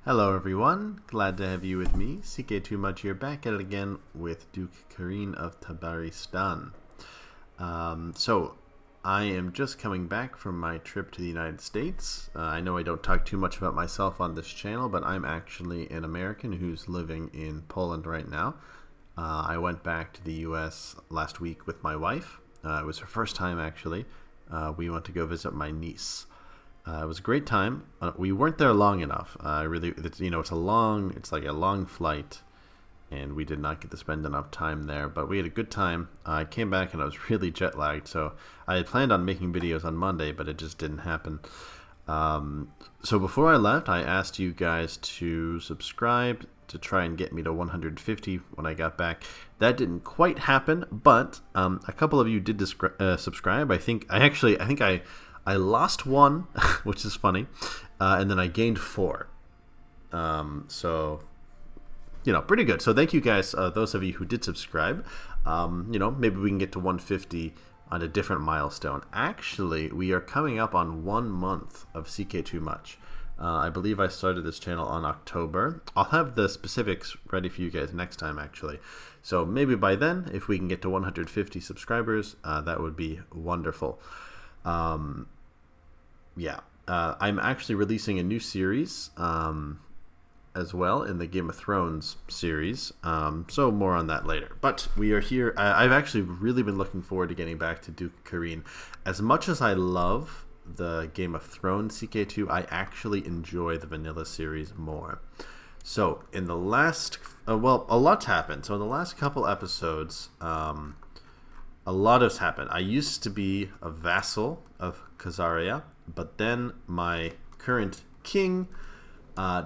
Hello everyone, glad to have you with me, CK2 Much here, back at it again with Duke Karin of Tabaristan. So, I am just coming back from my trip to the United States. I know I don't talk too much about myself on this channel, but I'm actually an American who's living in Poland right now. I went back to the US last week with my wife. It was her first time actually. We went to go visit my niece. It was a great time. We weren't there long enough. It's like a long flight, and we did not get to spend enough time there. But we had a good time. I came back and I was really jet lagged, so I had planned on making videos on Monday, but it just didn't happen. So before I left, I asked you guys to subscribe to try and get me to 150 when I got back. That didn't quite happen, but a couple of you did subscribe. I think I lost one, which is funny, and then I gained 4. So, pretty good. So thank you guys, those of you who did subscribe. Maybe we can get to 150 on a different milestone. Actually, we are coming up on 1 month of CK2 Much. I believe I started this channel on October. I'll have the specifics ready for you guys next time, actually. So maybe by then, if we can get to 150 subscribers, that would be wonderful. I'm actually releasing a new series as well in the Game of Thrones series, so more on that later. But we are here. I've actually really been looking forward to getting back to Duke Karin. As much as I love the Game of Thrones CK2, I actually enjoy the vanilla series more. So in the last, a lot's happened. So in the last couple episodes, a lot has happened. I used to be a vassal of Khazaria, but then my current king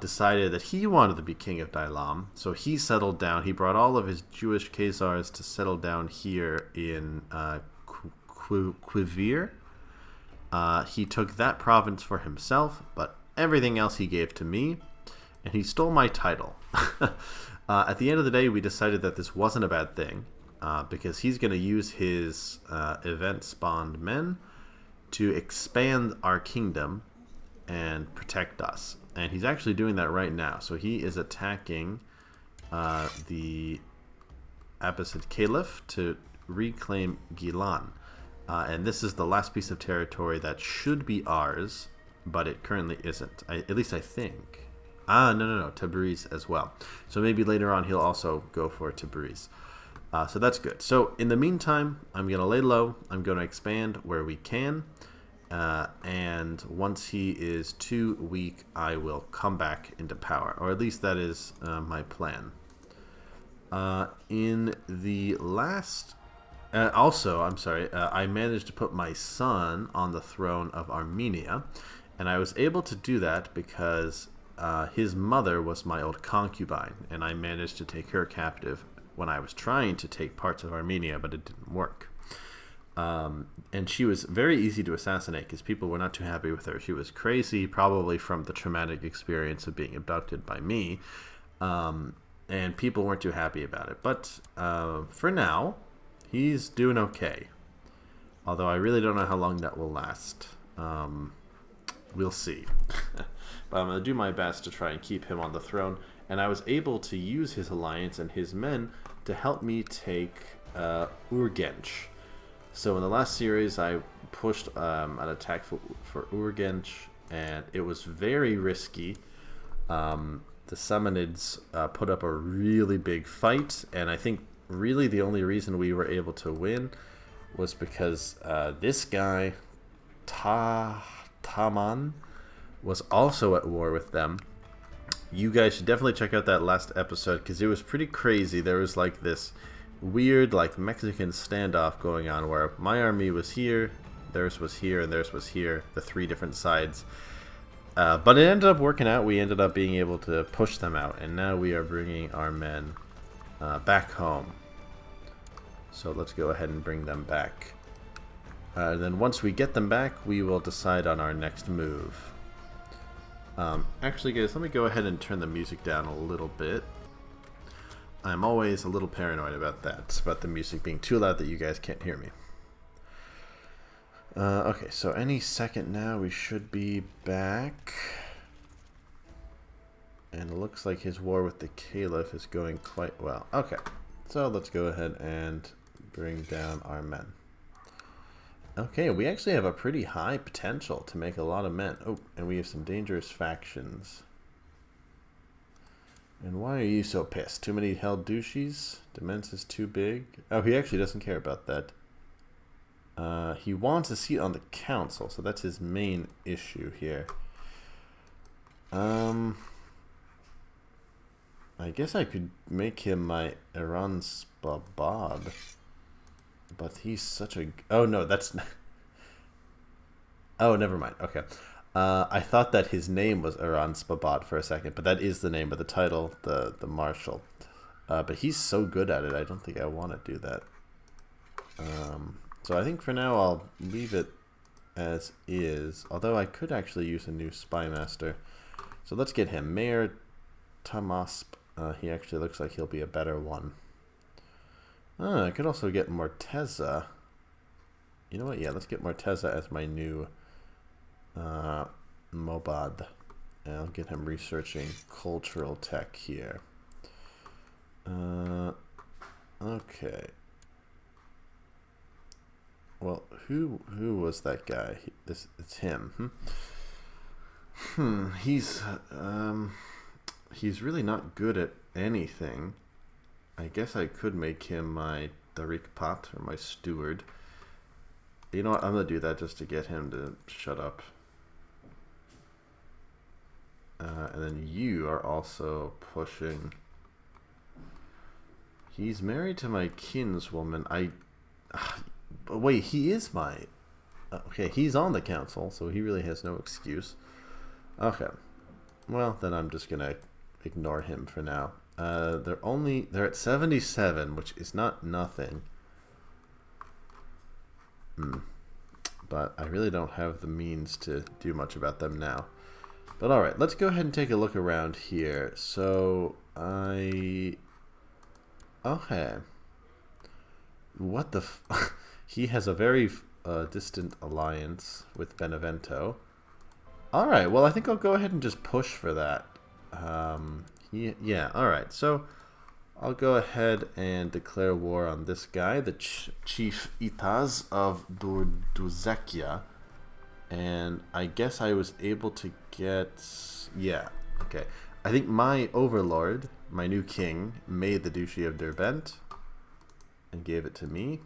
decided that he wanted to be king of Daylam, so he settled down. He brought all of his Jewish Khazars to settle down here in Quivir. He took that province for himself, but everything else he gave to me, and he stole my title. At the end of the day, we decided that this wasn't a bad thing, because he's going to use his event-spawned men to expand our kingdom and protect us. And he's actually doing that right now. So he is attacking the Abbasid Caliph to reclaim Gilan. And this is the last piece of territory that should be ours, but it currently isn't. At least I think. No, Tabriz as well. So maybe later on he'll also go for Tabriz. So that's good. So in the meantime, I'm going to lay low. I'm going to expand where we can. And once he is too weak, I will come back into power. Or at least that is my plan. In the last... I managed to put my son on the throne of Armenia. And I was able to do that because his mother was my old concubine. And I managed to take her captive when I was trying to take parts of Armenia, but it didn't work. And she was very easy to assassinate because people were not too happy with her. She was crazy, probably from the traumatic experience of being abducted by me, and people weren't too happy about it. But for now, he's doing okay. Although I really don't know how long that will last. We'll see. But I'm going to do my best to try and keep him on the throne. And I was able to use his alliance and his men to help me take Urgench. So in the last series, I pushed an attack for Urgench, and it was very risky. The Samanids put up a really big fight, and I think really the only reason we were able to win was because this guy, Taman, was also at war with them. You guys should definitely check out that last episode because it was pretty crazy. There was like this weird Mexican standoff going on where my army was here, theirs was here, and theirs was here, the 3 different sides. But it ended up working out. We ended up being able to push them out, and now we are bringing our men back home. So let's go ahead and bring them back. Then once we get them back, we will decide on our next move. Actually, guys, let me go ahead and turn the music down a little bit. I'm always a little paranoid about that, about the music being too loud that you guys can't hear me. Okay, so any second now we should be back. And it looks like his war with the Caliph is going quite well. Okay, so let's go ahead and bring down our men. Okay, we actually have a pretty high potential to make a lot of men. Oh, and we have some dangerous factions. And why are you so pissed? Too many held douches? Demence is too big? Oh, he actually doesn't care about that. He wants a seat on the council, so that's his main issue here. I guess I could make him my Iran Spabad. But he's such a... Oh, no, that's... Oh, never mind. Okay. I thought that his name was Iran Spabad for a second, but that is the name of the title, the marshal. But he's so good at it, I don't think I want to do that. So I think for now I'll leave it as is, although I could actually use a new spy master. So let's get him. Mayor Tamasp. He actually looks like he'll be a better one. I could also get Morteza. You know what? Yeah, let's get Morteza as my new Mobad. And I'll get him researching cultural tech here. Okay. Well, who was that guy? It's him. He's really not good at anything. I guess I could make him my Tariq Pat, or my steward. You know what? I'm gonna do that just to get him to shut up. And then you are also pushing. He's married to my kinswoman. Wait, he is my... Okay, he's on the council, so he really has no excuse. Okay. Well, then I'm just gonna ignore him for now. They're at 77, which is not nothing. But I really don't have the means to do much about them now. But alright, let's go ahead and take a look around here. So, okay. What the He has a very distant alliance with Benevento. Alright, well I think I'll go ahead and just push for that. Yeah, alright, so I'll go ahead and declare war on this guy, the Chief Itaz of Duzekia. And I guess I was able to get... Yeah, okay. I think my overlord, my new king, made the Duchy of Derbent and gave it to me.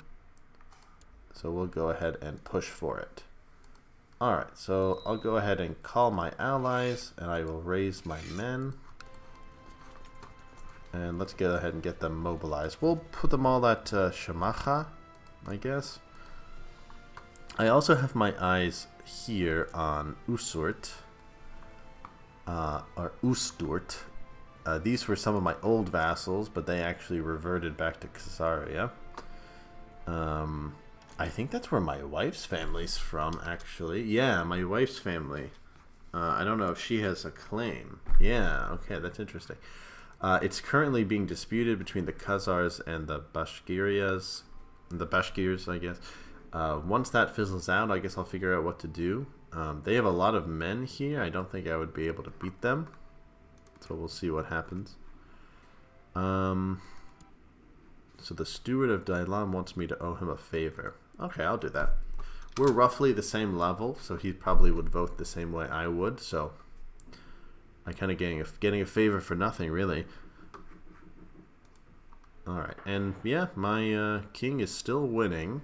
So we'll go ahead and push for it. Alright, so I'll go ahead and call my allies, and I will raise my men. And let's go ahead and get them mobilized. We'll put them all at Shamacha, I guess. I also have my eyes here on Usurt, or Usturt. These were some of my old vassals, but they actually reverted back to Khazaria. I think that's where my wife's family's from, actually. Yeah, my wife's family. I don't know if she has a claim. Yeah, okay, that's interesting. It's currently being disputed between the Khazars and the Bashkirias. The Bashkirs, I guess. Once that fizzles out, I guess I'll figure out what to do. They have a lot of men here. I don't think I would be able to beat them. So we'll see what happens. So the steward of Daylam wants me to owe him a favor. Okay, I'll do that. We're roughly the same level, so he probably would vote the same way I would. So I kind of getting a favor for nothing, really. Alright, and yeah, my king is still winning.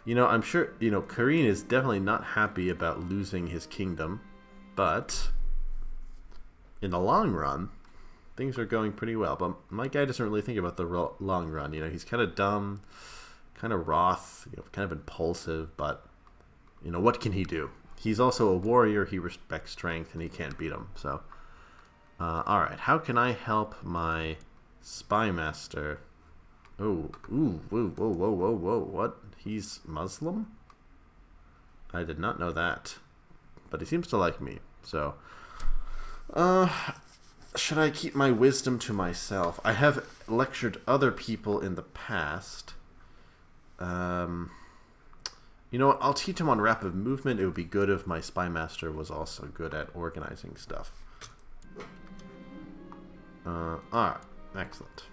You know, I'm sure, you know, Kareen is definitely not happy about losing his kingdom, but in the long run, things are going pretty well. But my guy doesn't really think about the long run. You know, he's kind of dumb, kind of wroth, you know, kind of impulsive, but, you know, what can he do? He's also a warrior. He respects strength, and he can't beat him. So, all right, how can I help my spy master? Oh, ooh, whoa, what? He's Muslim? I did not know that. But he seems to like me, so... should I keep my wisdom to myself? I have lectured other people in the past. You know what? I'll teach him on rapid movement. It would be good if my spy master was also good at organizing stuff. Alright, excellent.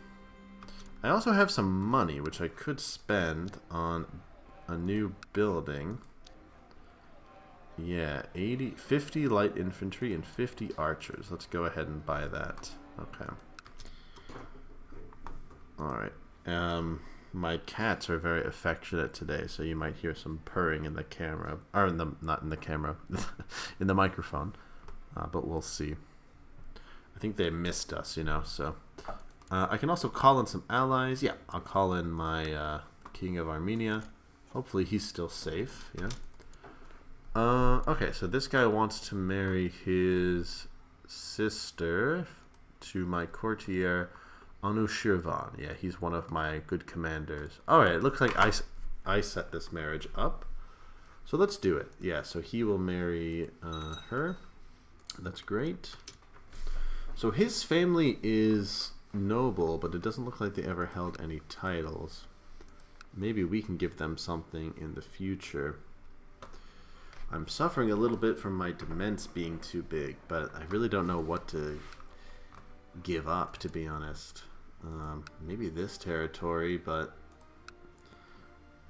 I also have some money, which I could spend on a new building. Yeah, 50 light infantry and 50 archers. Let's go ahead and buy that. Okay. Alright. My cats are very affectionate today, so you might hear some purring in the camera. Or in the, not in the camera, in the microphone. But we'll see. I think they missed us, you know, so... I can also call in some allies. Yeah, I'll call in my King of Armenia. Hopefully he's still safe, yeah. Okay, so this guy wants to marry his sister to my courtier Anushirvan. Yeah, he's one of my good commanders. Alright, it looks like I set this marriage up. So let's do it. Yeah, so he will marry her. That's great. So his family is noble, but it doesn't look like they ever held any titles. Maybe we can give them something in the future. I'm suffering a little bit from my dements being too big, but I really don't know what to give up, to be honest. Maybe this territory, but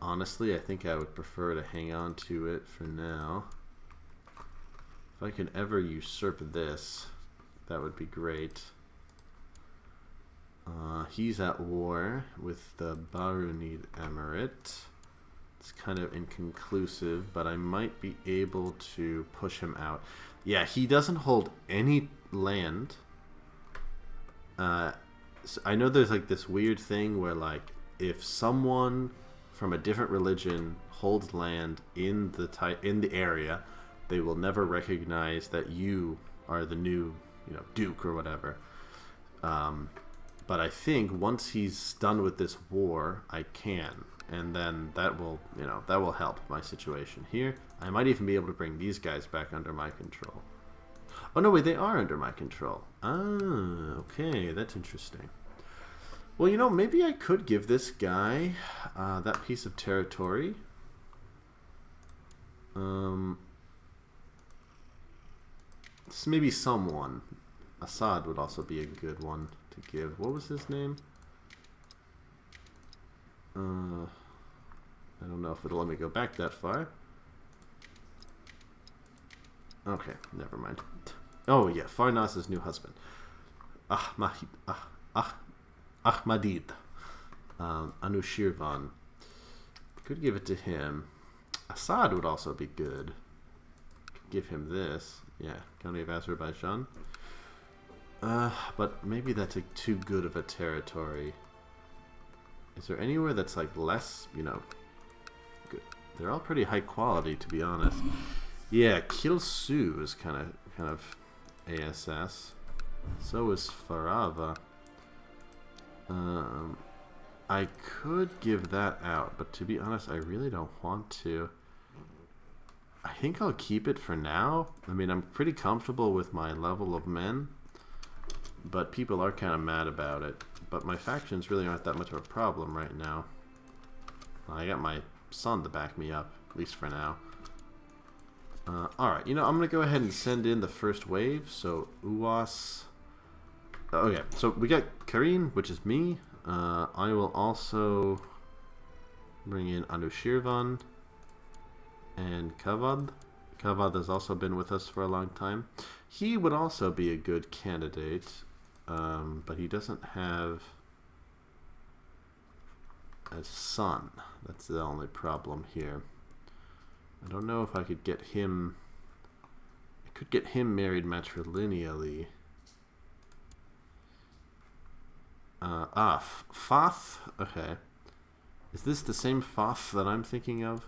honestly, I think I would prefer to hang on to it for now. If I could ever usurp this, that would be great. He's at war with the Barunid Emirate. It's kind of inconclusive, but I might be able to push him out. Yeah, he doesn't hold any land. So I know there's like this weird thing where like if someone from a different religion holds land in the area, they will never recognize that you are the new, you know, duke or whatever. But I think once he's done with this war, I can, and then that will, you know, that will help my situation here. I might even be able to bring these guys back under my control. Oh no, wait, they are under my control. Ah, okay, that's interesting. Well, you know, maybe I could give this guy that piece of territory. Maybe someone. Assad would also be a good one to give. What was his name? I don't know if it'll let me go back that far. Okay, never mind. Oh yeah, Farnas's new husband. Ahmadid. Anushirvan. Could give it to him. Assad would also be good. Could give him this. Yeah, County of Azerbaijan. But maybe that's like too good of a territory. Is there anywhere that's like less, you know, good? They're all pretty high quality, to be honest. Yeah, Kilsu is kind of ASS. So is Farava. I could give that out, but to be honest, I really don't want to. I think I'll keep it for now. I mean, I'm pretty comfortable with my level of men, but people are kind of mad about it. But my factions really aren't that much of a problem right now. I got my son to back me up, at least for now. Alright, you know, I'm going to go ahead and send in the first wave. So, Uwas. Okay, so we got Karin, which is me. I will also bring in Anushirvan and Kavad. Kavad has also been with us for a long time. He would also be a good candidate, but he doesn't have a son. That's the only problem here. I don't know if I could get him... I could get him married matrilineally. Foth? Okay. Is this the same Foth that I'm thinking of?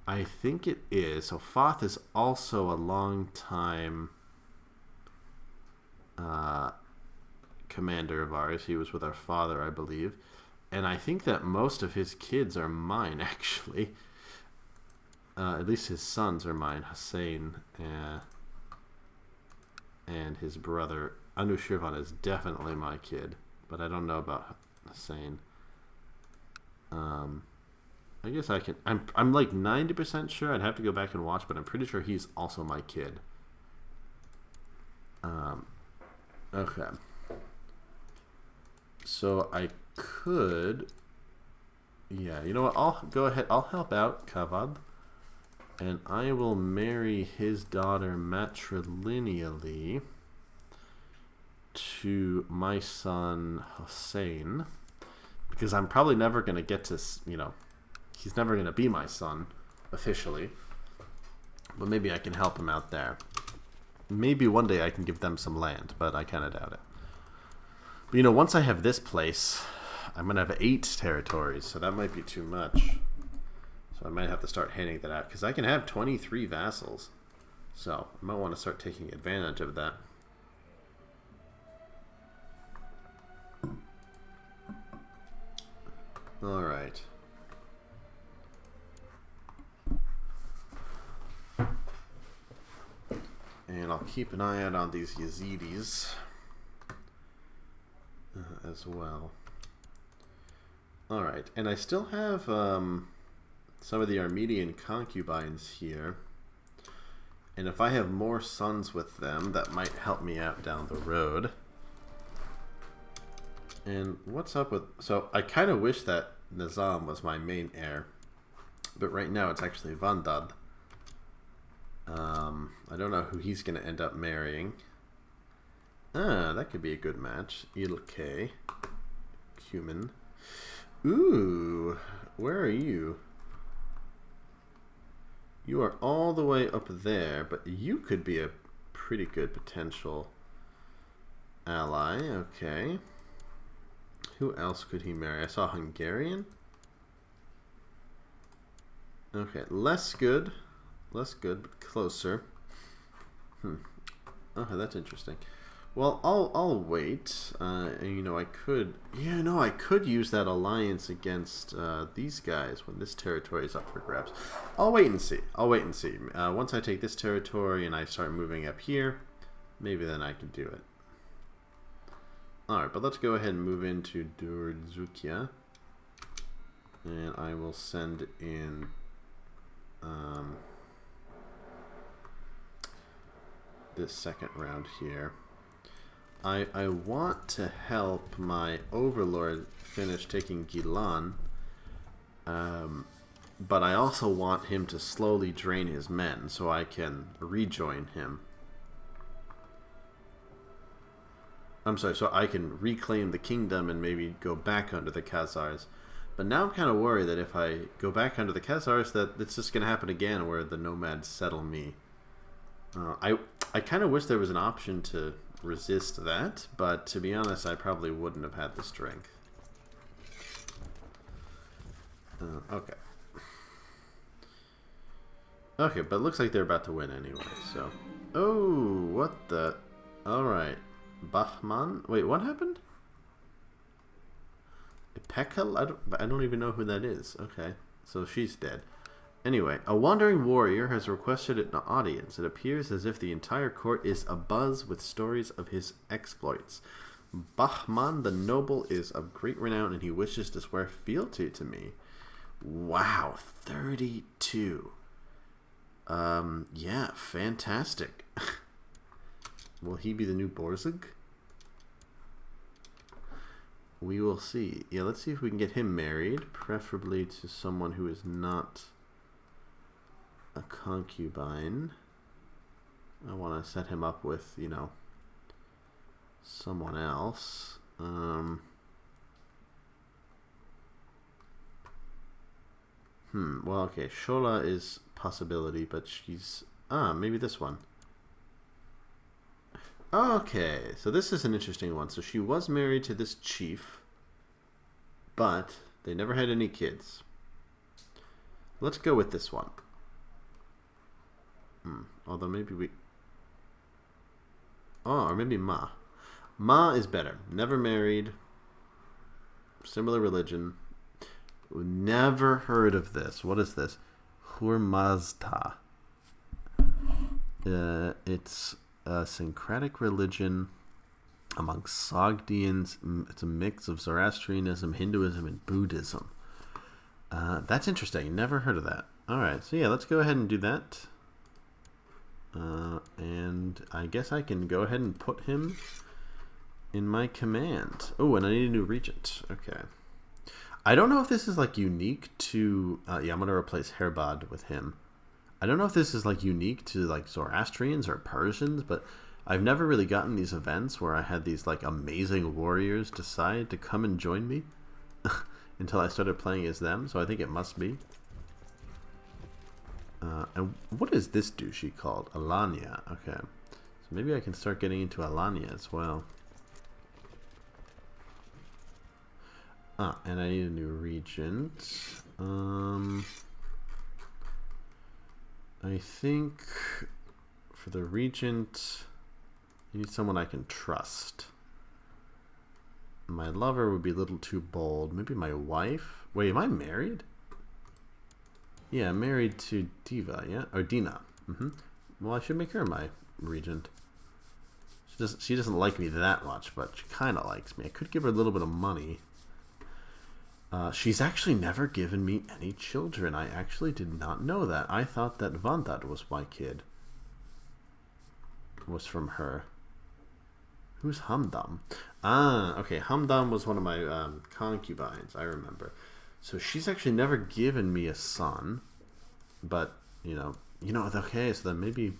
I think it is. So Foth is also a long time commander of ours. He was with our father, I believe. And I think that most of his kids are mine, actually. At least his sons are mine. Hussein and his brother. Anushirvan is definitely my kid. But I don't know about Hussein. I guess I can... I'm like 90% sure. I'd have to go back and watch, but I'm pretty sure he's also my kid. Okay. So I could... Yeah, you know what? I'll go ahead. I'll help out Kavad. And I will marry his daughter matrilineally to my son Hussein. Because I'm probably never going to get to, you know, he's never going to be my son officially. But maybe I can help him out there. Maybe one day I can give them some land, but I kind of doubt it. But you know, once I have this place, I'm going to have 8 territories, so that might be too much. So I might have to start handing that out, because I can have 23 vassals. So I might want to start taking advantage of that. Alright. And I'll keep an eye out on these Yazidis as well. Alright, and I still have some of the Armenian concubines here. And if I have more sons with them, that might help me out down the road. And what's up with... So I kind of wish that Nizam was my main heir. But right now it's actually Vandad. I don't know who he's going to end up marrying. Ah, that could be a good match. Ilke. Cumin. Ooh, where are you? You are all the way up there, but you could be a pretty good potential ally. Okay. Who else could he marry? I saw Hungarian. Okay, less good. Less good, but closer. Okay, that's interesting. Well, I'll wait. You know, I could... Yeah, no, I could use that alliance against these guys when this territory is up for grabs. I'll wait and see. I'll wait and see. Once I take this territory and I start moving up here, maybe then I can do it. Alright, but let's go ahead and move into Durzukia. And I will send in... this second round here. I want to help my overlord finish taking Gilan, but I also want him to slowly drain his men so I can rejoin him. I'm sorry, so I can reclaim the kingdom and maybe go back under the Khazars. But now I'm kind of worried that if I go back under the Khazars, that it's just going to happen again where the nomads settle me. I kind of wish there was an option to resist that, but to be honest, I probably wouldn't have had the strength. Okay. Okay, but it looks like they're about to win anyway, so... Oh, what the... Alright. Bahman? Wait, what happened? Pekal? I don't even know who that is. Okay, so she's dead. Anyway, a wandering warrior has requested an audience. It appears as if the entire court is abuzz with stories of his exploits. Bahman the noble is of great renown, and he wishes to swear fealty to me. Wow, 32. Yeah, fantastic. Will he be the new Borzug? We will see. Yeah, let's see if we can get him married, preferably to someone who is not a concubine. I want to set him up with, you know, someone else. Well, okay, Shola is possibility, but she's... maybe this one. Okay, so this is an interesting one. So she was married to this chief, but they never had any kids. Let's go with this one. Although maybe we... Oh, or maybe Ma. Ma is better. Never married. Similar religion. Never heard of this. What is this? Hurmazda. It's a syncretic religion among Sogdians. It's a mix of Zoroastrianism, Hinduism, and Buddhism. That's interesting. Never heard of that. Alright, so yeah, let's go ahead and do that. And I guess I can go ahead and put him in my command. Oh, and I need a new regent. Okay. I don't know if this is like unique to... yeah, I'm going to replace Herbad with him. I don't know if this is like unique to like Zoroastrians or Persians, but I've never really gotten these events where I had these like amazing warriors decide to come and join me until I started playing as them, so I think it must be. And what is this douchey called? Alania. Okay. So maybe I can start getting into Alania as well. And I need a new regent. I think for the regent, I need someone I can trust. My lover would be a little too bold. Maybe my wife? Wait, am I married? Yeah, I'm married to Diva, yeah? Or Dina. Well, I should make her my regent. She doesn't like me that much, but she kind of likes me. I could give her a little bit of money. She's actually never given me any children. I actually did not know that. I thought that Vandad was my kid. Was from her. Who's Hamdam? Ah, okay. Hamdam was one of my concubines, I remember. So she's actually never given me a son. But, okay, so then maybe...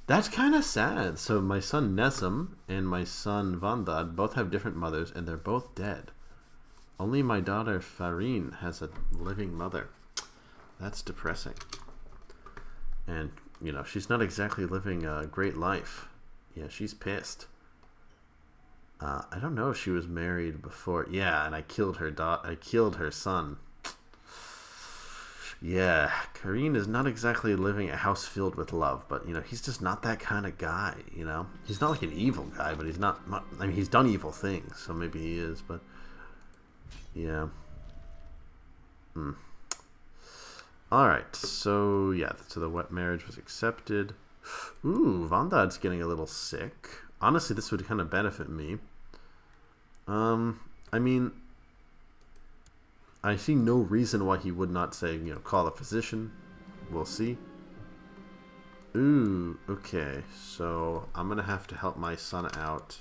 That's kind of sad. So my son Nesem and my son Vandad both have different mothers, and they're both dead. Only my daughter Farine has a living mother. That's depressing. And, she's not exactly living a great life. Yeah, she's pissed. I don't know if she was married before. Yeah, and I killed her I killed her son. Yeah, Karine is not exactly living a house filled with love, but, he's just not that kind of guy, He's not like an evil guy, but he's not I mean, he's done evil things, so maybe he is, but... Yeah. Alright, so yeah, so the wet marriage was accepted. Ooh, Vandad's getting a little sick. Honestly, this would kind of benefit me. I mean, I see no reason why he would not say, call a physician. We'll see. Ooh, okay, so I'm gonna have to help my son out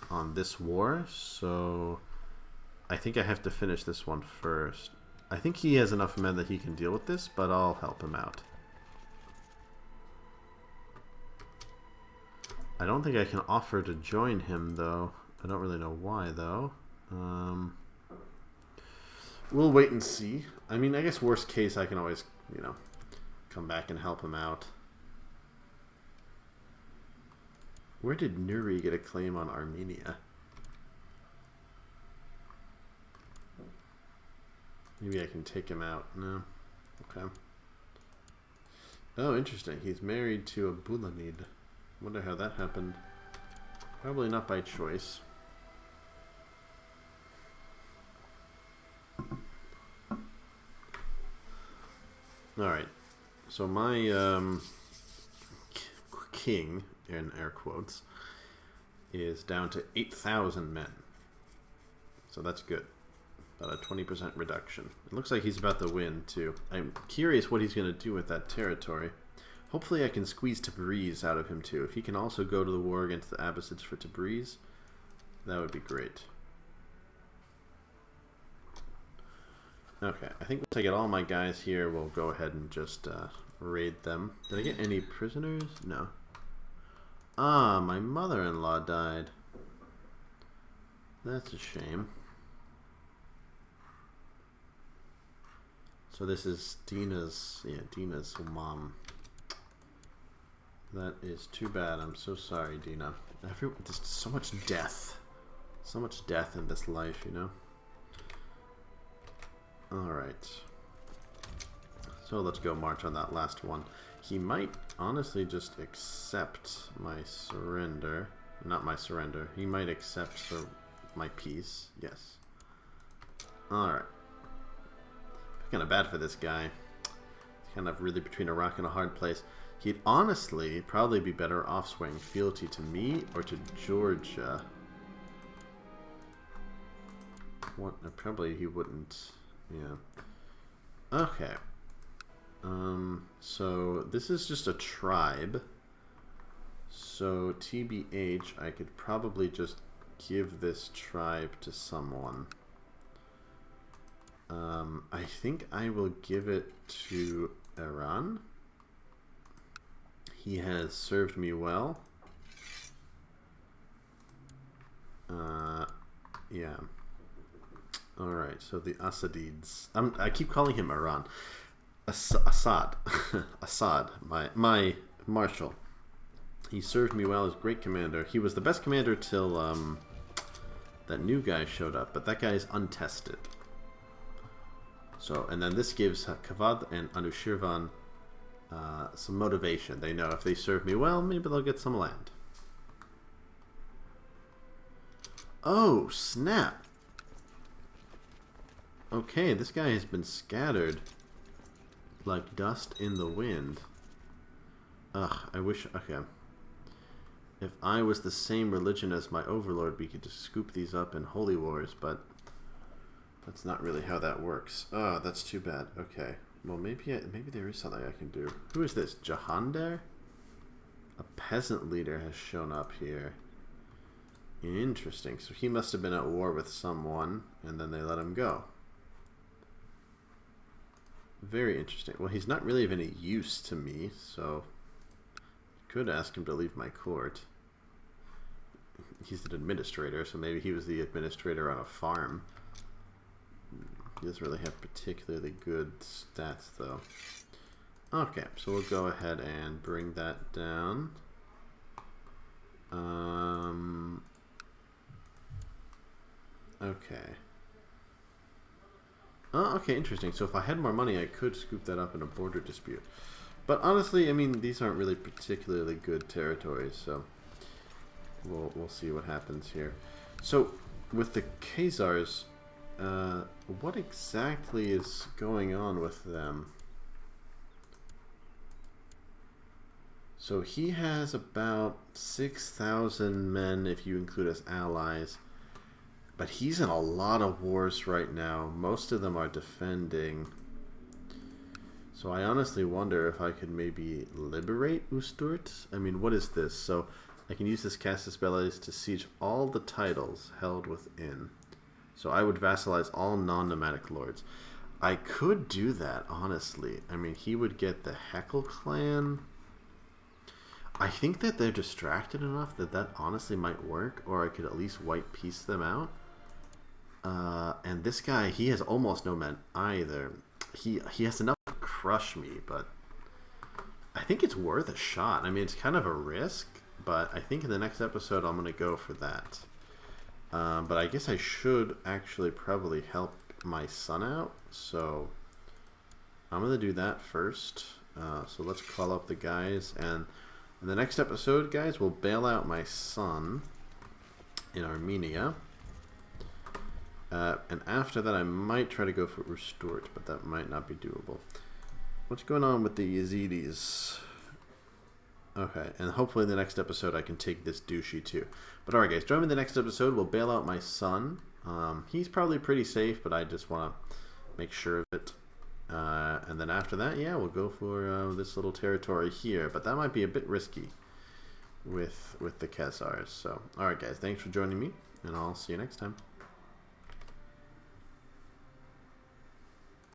on this war, so... I think I have to finish this one first. I think he has enough men that he can deal with this, but I'll help him out. I don't think I can offer to join him, though. I don't really know why, though. We'll wait and see. I mean, I guess worst case, I can always, come back and help him out. Where did Nuri get a claim on Armenia? Maybe I can take him out. No. Okay. Oh, interesting. He's married to a Bulanid. Wonder how that happened. Probably not by choice. Alright. So my king, in air quotes, is down to 8,000 men. So that's good. About a 20% reduction. It looks like he's about to win, too. I'm curious what he's going to do with that territory. Hopefully I can squeeze Tabriz out of him, too. If he can also go to the war against the Abbasids for Tabriz, that would be great. Okay, I think once I get all my guys here, we'll go ahead and just raid them. Did I get any prisoners? No. Ah, my mother-in-law died. That's a shame. So this is Dina's mom. That is too bad. I'm so sorry, Dina. Just so much death. So much death in this life, Alright. So let's go march on that last one. He might honestly just accept my surrender. Not my surrender. He might accept my peace. Yes. Alright. Kind of bad for this guy. He's kind of really between a rock and a hard place. He'd honestly probably be better off swaying fealty to me or to Georgia. What? Probably he wouldn't. Yeah. Okay. So this is just a tribe. So TBH, I could probably just give this tribe to someone. I think I will give it to Iran. He has served me well. Yeah. Alright, so the Assadids. I keep calling him Iran. Assad. Assad, my marshal. He served me well as great commander. He was the best commander till that new guy showed up, but that guy is untested. So, and then this gives Kavad and Anushirvan some motivation. They know if they serve me well, maybe they'll get some land. Oh, snap! Okay, this guy has been scattered like dust in the wind. Ugh, I wish... Okay. If I was the same religion as my overlord, we could just scoop these up in holy wars, but that's not really how that works. Oh, that's too bad. Okay. Well, maybe there is something I can do. Who is this? Jahandar? A peasant leader has shown up here. Interesting. So he must have been at war with someone, and then they let him go. Very interesting. Well, he's not really of any use to me, so I could ask him to leave my court. He's an administrator, so maybe he was the administrator on a farm. He doesn't really have particularly good stats, though. Okay, so we'll go ahead and bring that down. Okay. Oh, okay, interesting. So if I had more money, I could scoop that up in a border dispute. But honestly, I mean, these aren't really particularly good territories, so we'll see what happens here. So with the Khazars, what exactly is going on with them? So he has about 6,000 men if you include his allies. But he's in a lot of wars right now. Most of them are defending. So I honestly wonder if I could maybe liberate Usturt. I mean, what is this? So I can use this Casus Belli to siege all the titles held within. So I would vassalize all non-nomadic lords. I could do that, honestly. I mean, he would get the Heckle clan. I think that they're distracted enough that that honestly might work, or I could at least white piece them out. And this guy, he has almost no men either. He has enough to crush me, but I think it's worth a shot. I mean, it's kind of a risk, but I think in the next episode I'm going to go for that. But I guess I should actually probably help my son out, so I'm going to do that first. So let's call up the guys, and in the next episode, guys, we'll bail out my son in Armenia. And after that, I might try to go for Usturt, but that might not be doable. What's going on with the Yazidis? Okay, and hopefully in the next episode I can take this douchey too. But alright guys, join me in the next episode. We'll bail out my son. He's probably pretty safe, but I just want to make sure of it. And then after that, yeah, we'll go for this little territory here. But that might be a bit risky with the Khazars. So, alright guys, thanks for joining me, and I'll see you next time.